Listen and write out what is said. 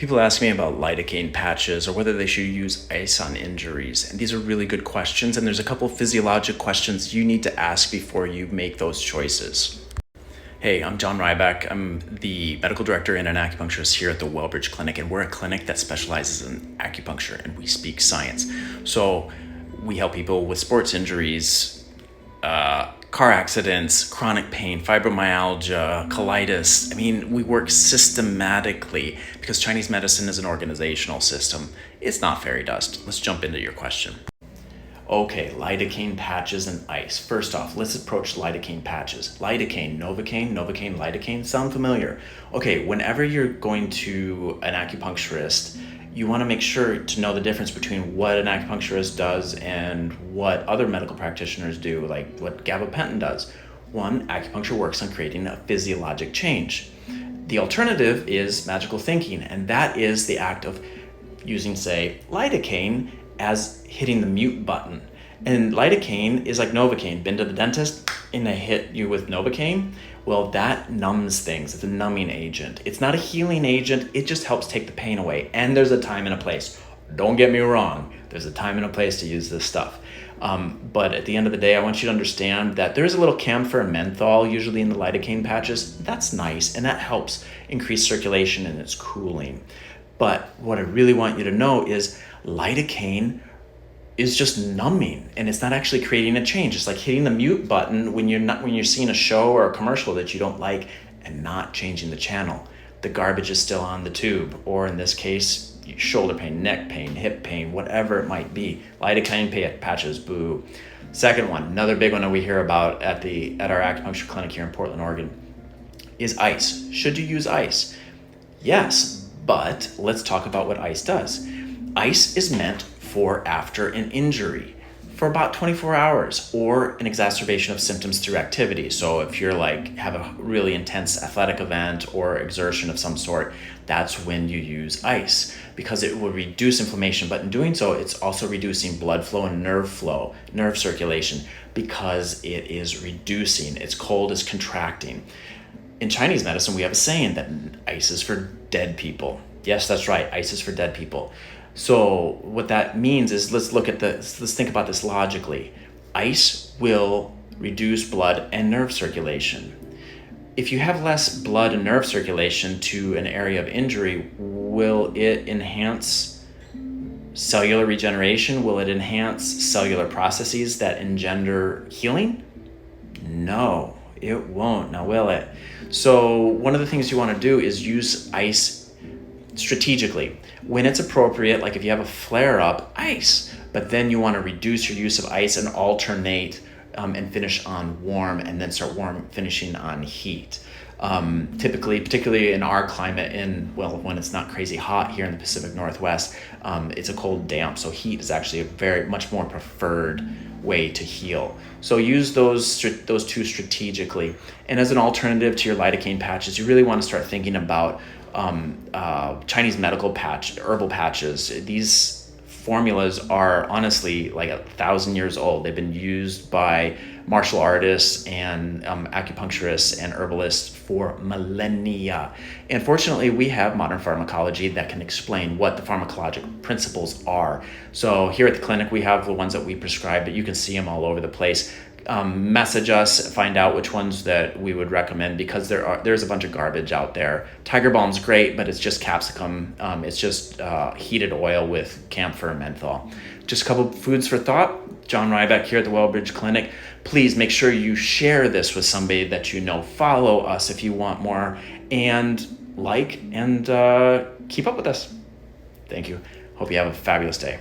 People ask me about lidocaine patches or whether they should use ice on injuries. And these are really good questions. And there's a couple of physiologic questions you need to ask before you make those choices. Hey, I'm John Ryback. I'm the medical director and an acupuncturist here at the Wellbridge Clinic. And we're a clinic that specializes in acupuncture and we speak science. So we help people with sports injuries, car accidents, chronic pain, fibromyalgia, colitis. I mean, we work systematically because Chinese medicine is an organizational system. It's not fairy dust. Let's jump into your question. Okay, lidocaine patches and ice. First off, let's approach lidocaine patches. Lidocaine, Novocaine, lidocaine, sound familiar? Okay, whenever you're going to an acupuncturist, you want to make sure to know the difference between what an acupuncturist does and what other medical practitioners do, like what gabapentin does. One, acupuncture works on creating a physiologic change. The alternative is magical thinking, and that is the act of using, say, lidocaine as hitting the mute button. And lidocaine is like Novocaine. Been to the dentist and they hit you with Novocaine? Well, that numbs things. It's a numbing agent. It's not a healing agent. It just helps take the pain away. And there's a time and a place. Don't get me wrong. There's a time and a place to use this stuff. But at the end of the day, I want you to understand that there's a little camphor and menthol usually in the lidocaine patches. That's nice, and that helps increase circulation and it's cooling. But what I really want you to know is lidocaine is just numbing, and it's not actually creating a change. It's like hitting the mute button when you're seeing a show or a commercial that you don't like and not changing the channel. The garbage is still on the tube, or in this case, shoulder pain, neck pain, hip pain, whatever it might be. Lidocaine patches, boo. Second one, another big one that we hear about at our acupuncture clinic here in Portland, Oregon, is ice. Should you use ice? Yes, but let's talk about what ice does. Ice is meant for after an injury for about 24 hours or an exacerbation of symptoms through activity. So if you're have a really intense athletic event or exertion of some sort, that's when you use ice because it will reduce inflammation. But in doing so, it's also reducing blood flow, nerve circulation, because it is reducing. It's cold, it's contracting. In Chinese medicine, we have a saying that ice is for dead people. Yes, that's right. Ice is for dead people. So what that means is let's think about this logically. Ice will reduce blood and nerve circulation. If you have less blood and nerve circulation to an area of injury, will it enhance cellular regeneration? Will it enhance cellular processes that engender healing? No, it won't. Now, will it? So one of the things you want to do is use ice strategically. When it's appropriate, like if you have a flare-up, ice. But then you want to reduce your use of ice and alternate and finish on warm and then start finishing on heat. Typically, particularly in our climate, when it's not crazy hot here in the Pacific Northwest, it's a cold damp. So heat is actually a very much more preferred way to heal. So use those two strategically. And as an alternative to your lidocaine patches, you really want to start thinking about Chinese medical herbal patches. These formulas are honestly like 1,000 years old. They've been used by martial artists and acupuncturists and herbalists for millennia. And fortunately, we have modern pharmacology that can explain what the pharmacologic principles are. So here at the clinic, we have the ones that we prescribe, but you can see them all over the place. Message us, find out which ones that we would recommend, because there's a bunch of garbage out there. Tiger Balm's great, but it's just capsicum. It's just heated oil with camphor and menthol. Just a couple foods for thought. John Ryback here at the Wellbridge Clinic. Please make sure you share this with somebody that you know. Follow us if you want more, and like and keep up with us. Thank you. Hope you have a fabulous day.